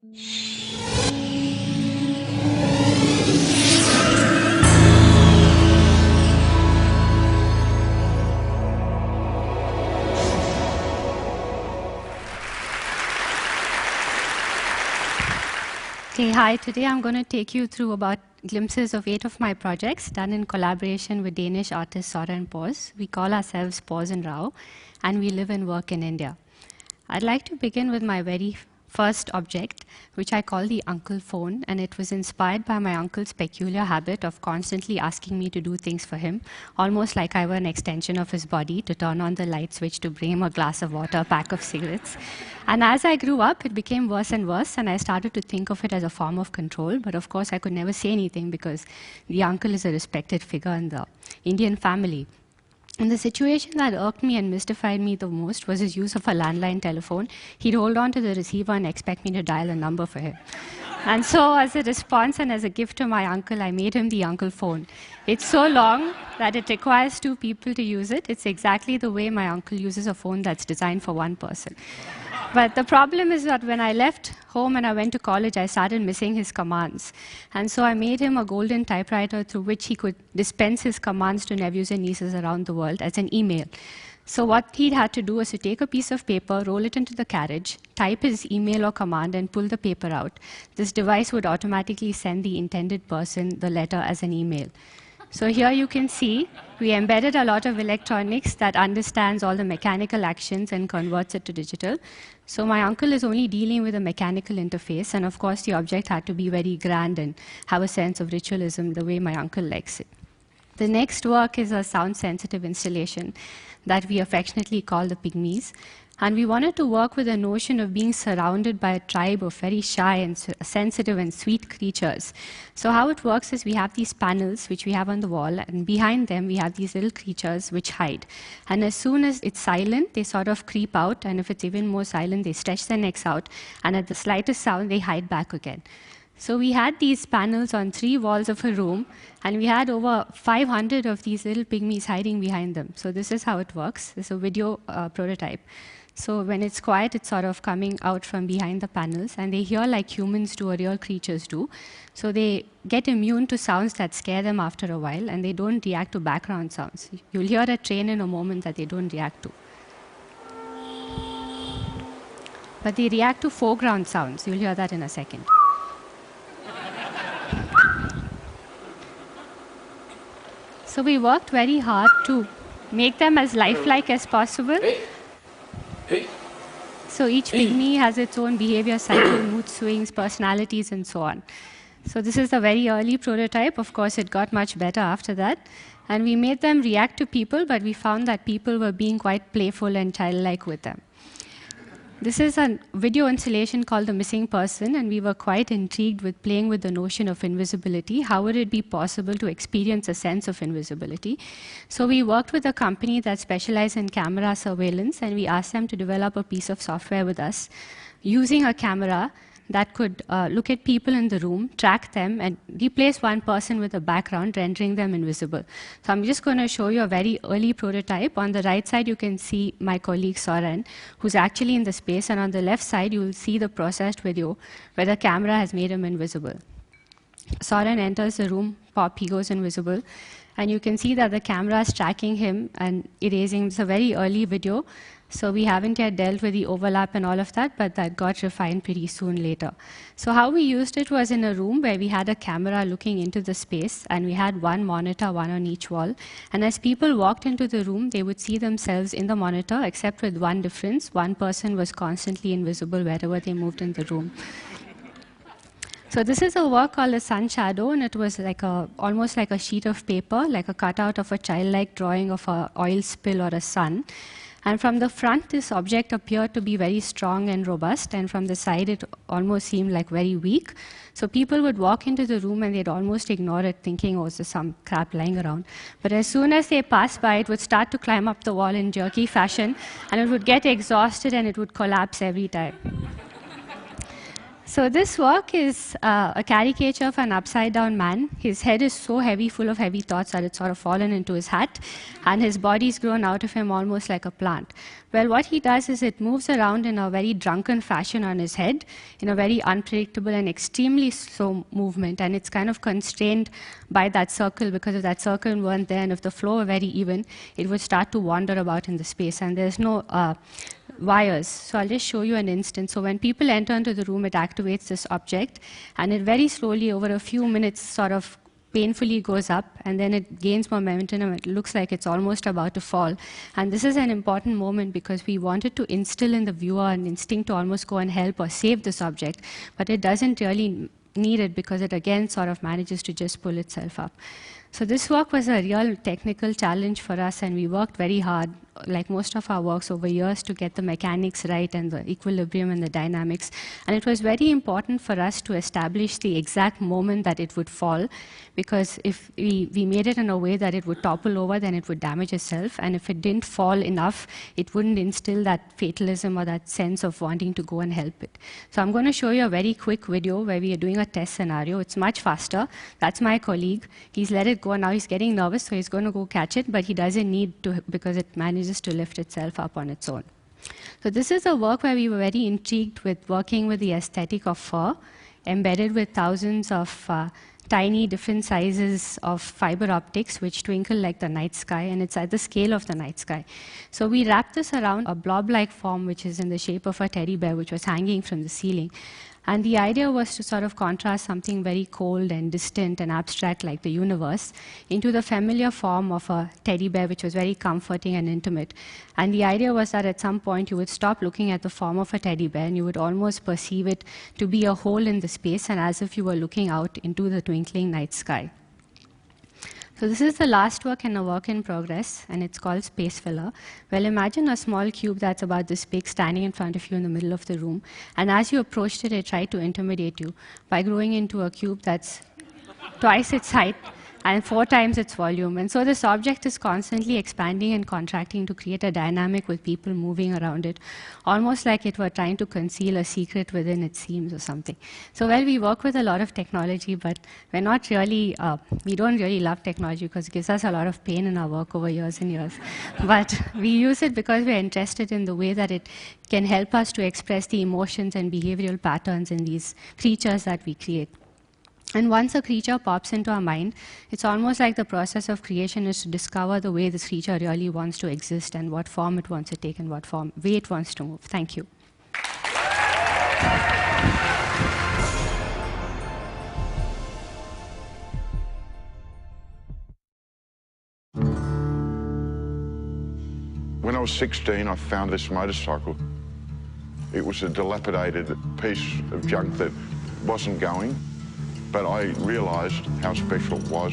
Okay, hi. Today I'm going to take you through about glimpses of 8 of my projects done in collaboration with Danish artist Soren Pors. We call ourselves Pors and Rao, and we live and work in India. I'd like to begin with my very first object, which I call the uncle phone, and it was inspired by my uncle's peculiar habit of constantly asking me to do things for him, almost like I were an extension of his body, to turn on the light switch, to bring him a glass of water, a pack of cigarettes. And as I grew up, it became worse and worse, and I started to think of it as a form of control. But of course, I could never say anything because the uncle is a respected figure in the Indian family. And the situation that irked me and mystified me the most was his use of a landline telephone. He'd hold on to the receiver and expect me to dial a number for him. And so, as a response and as a gift to my uncle, I made him the uncle phone. It's so long that it requires 2 people to use it. It's exactly the way my uncle uses a phone that's designed for 1 person. But the problem is that when I left home and I went to college, I started missing his commands. And so I made him a golden typewriter through which he could dispense his commands to nephews and nieces around the world as an email. So what he had to do was to take a piece of paper, roll it into the carriage, type his email or command, and pull the paper out. This device would automatically send the intended person the letter as an email. So here you can see we embedded a lot of electronics that understands all the mechanical actions and converts it to digital. So my uncle is only dealing with a mechanical interface, and of course the object had to be very grand and have a sense of ritualism the way my uncle likes it. The next work is a sound-sensitive installation that we affectionately call the Pygmies. And we wanted to work with the notion of being surrounded by a tribe of very shy and sensitive and sweet creatures. So how it works is we have these panels which we have on the wall, and behind them we have these little creatures which hide. And as soon as it's silent, they sort of creep out, and if it's even more silent, they stretch their necks out, and at the slightest sound, they hide back again. So we had these panels on 3 walls of a room, and we had over 500 of these little pygmies hiding behind them. So this is how it works. This is a video prototype. So when it's quiet, it's sort of coming out from behind the panels, and they hear like humans do or real creatures do. So they get immune to sounds that scare them after a while, and they don't react to background sounds. You'll hear a train in a moment that they don't react to. But they react to foreground sounds. You'll hear that in a second. So we worked very hard to make them as lifelike as possible. So each pygmy has its own behavior cycle, mood swings, personalities, and so on. So this is a very early prototype. Of course, it got much better after that. And we made them react to people, but we found that people were being quite playful and childlike with them. This is a video installation called The Missing Person, and we were quite intrigued with playing with the notion of invisibility. How would it be possible to experience a sense of invisibility? So we worked with a company that specialized in camera surveillance, and we asked them to develop a piece of software with us using a camera that could look at people in the room, track them, and replace 1 person with a background, rendering them invisible. So I'm just going to show you a very early prototype. On the right side, you can see my colleague Soren, who's actually in the space, and on the left side, you will see the processed video where the camera has made him invisible. Soren enters the room, pop, he goes invisible, and you can see that the camera is tracking him and erasing. It's a very early video. So we haven't yet dealt with the overlap and all of that, but that got refined pretty soon later. So how we used it was in a room where we had a camera looking into the space, and we had 1 monitor, 1 on each wall. And as people walked into the room, they would see themselves in the monitor, except with 1 difference. 1 person was constantly invisible wherever they moved in the room. So this is a work called The Sun Shadow, and it was like almost like a sheet of paper, like a cutout of a childlike drawing of an oil spill or a sun. And from the front, this object appeared to be very strong and robust, and from the side, it almost seemed like very weak. So people would walk into the room and they'd almost ignore it, thinking, oh, there's some crap lying around. But as soon as they passed by, it would start to climb up the wall in jerky fashion, and it would get exhausted and it would collapse every time. So this work is a caricature of an upside-down man. His head is so heavy, full of heavy thoughts that it's sort of fallen into his hat, and his body's grown out of him almost like a plant. Well, what he does is it moves around in a very drunken fashion on his head, in a very unpredictable and extremely slow movement, and it's kind of constrained by that circle, because if that circle weren't there and if the flow were very even, it would start to wander about in the space, and there's no wires. So I'll just show you an instance. So when people enter into the room, it activates this object, and it very slowly, over a few minutes, sort of painfully goes up, and then it gains momentum, and it looks like it's almost about to fall. And this is an important moment because we wanted to instill in the viewer an instinct to almost go and help or save this object, but it doesn't really need it because it again sort of manages to just pull itself up. So this work was a real technical challenge for us, and we worked very hard, like most of our works, over years to get the mechanics right and the equilibrium and the dynamics. And it was very important for us to establish the exact moment that it would fall, because if we made it in a way that it would topple over, then it would damage itself. And if it didn't fall enough, it wouldn't instill that fatalism or that sense of wanting to go and help it. So I'm going to show you a very quick video where we are doing a test scenario. It's much faster. That's my colleague. He's let it go. Now he's getting nervous, so he's going to go catch it, but he doesn't need to because it manages to lift itself up on its own. So this is a work where we were very intrigued with working with the aesthetic of fur, embedded with thousands of tiny different sizes of fiber optics which twinkle like the night sky, and it's at the scale of the night sky. So we wrapped this around a blob-like form which is in the shape of a teddy bear which was hanging from the ceiling. And the idea was to sort of contrast something very cold and distant and abstract like the universe into the familiar form of a teddy bear, which was very comforting and intimate. And the idea was that at some point you would stop looking at the form of a teddy bear and you would almost perceive it to be a hole in the space, and as if you were looking out into the twinkling night sky. So this is the last work in a work in progress, and it's called Space Filler. Well, imagine a small cube that's about this big standing in front of you in the middle of the room, and as you approached it, it tried to intimidate you by growing into a cube that's twice its height and 4 times its volume. And so this object is constantly expanding and contracting to create a dynamic with people moving around it, almost like it were trying to conceal a secret within its seams or something. So well, we work with a lot of technology, but we're not really, we don't really love technology because it gives us a lot of pain in our work over years and years. But we use it because we're interested in the way that it can help us to express the emotions and behavioral patterns in these creatures that we create. And once a creature pops into our mind, it's almost like the process of creation is to discover the way this creature really wants to exist and what form it wants to take and what way it wants to move. Thank you. When I was 16, I found this motorcycle. It was a dilapidated piece of junk that wasn't going. But I realised how special it was.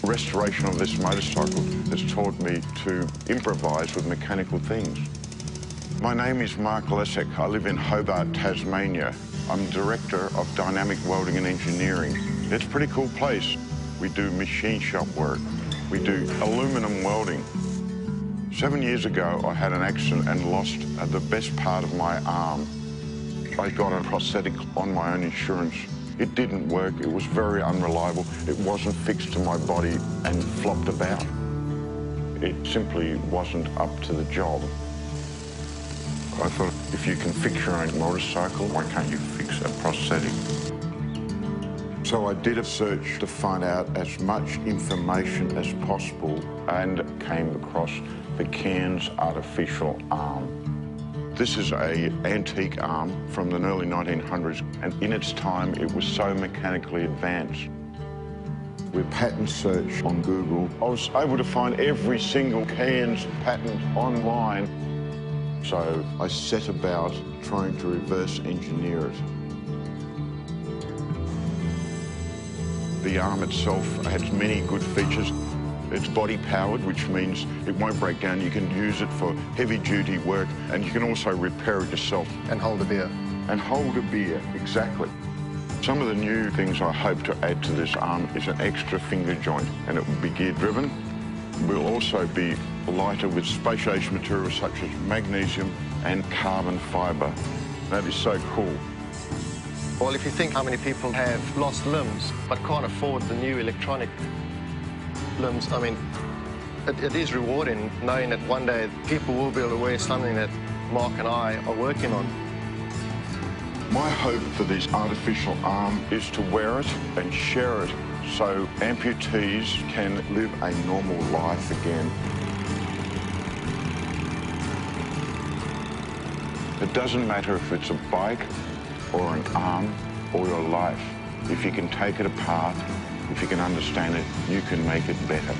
Restoration of this motorcycle has taught me to improvise with mechanical things. My name is Mark Lesek. I live in Hobart, Tasmania. I'm Director of Dynamic Welding and Engineering. It's a pretty cool place. We do machine shop work. We do aluminium welding. 7 years ago, I had an accident and lost the best part of my arm. I got a prosthetic on my own insurance. It didn't work. It was very unreliable. It wasn't fixed to my body and flopped about. It simply wasn't up to the job. I thought, if you can fix your own motorcycle, why can't you fix a prosthetic? So I did a search to find out as much information as possible and came across the Cairns artificial arm. This is an antique arm from the early 1900s, and in its time, it was so mechanically advanced. With patent search on Google, I was able to find every single Cairns patent online. So I set about trying to reverse engineer it. The arm itself has many good features. It's body-powered, which means it won't break down. You can use it for heavy-duty work, and you can also repair it yourself. And hold a beer. And hold a beer, exactly. Some of the new things I hope to add to this arm is an extra finger joint, and it will be gear-driven. We'll also be lighter with space-age materials such as magnesium and carbon fibre. That is so cool. Well, if you think how many people have lost limbs but can't afford the new electronic limbs, I mean, it is rewarding knowing that one day people will be able to wear something that Mark and I are working on. My hope for this artificial arm is to wear it and share it so amputees can live a normal life again. It doesn't matter if it's a bike or an arm or your life. If you can take it apart, if you can understand it, you can make it better.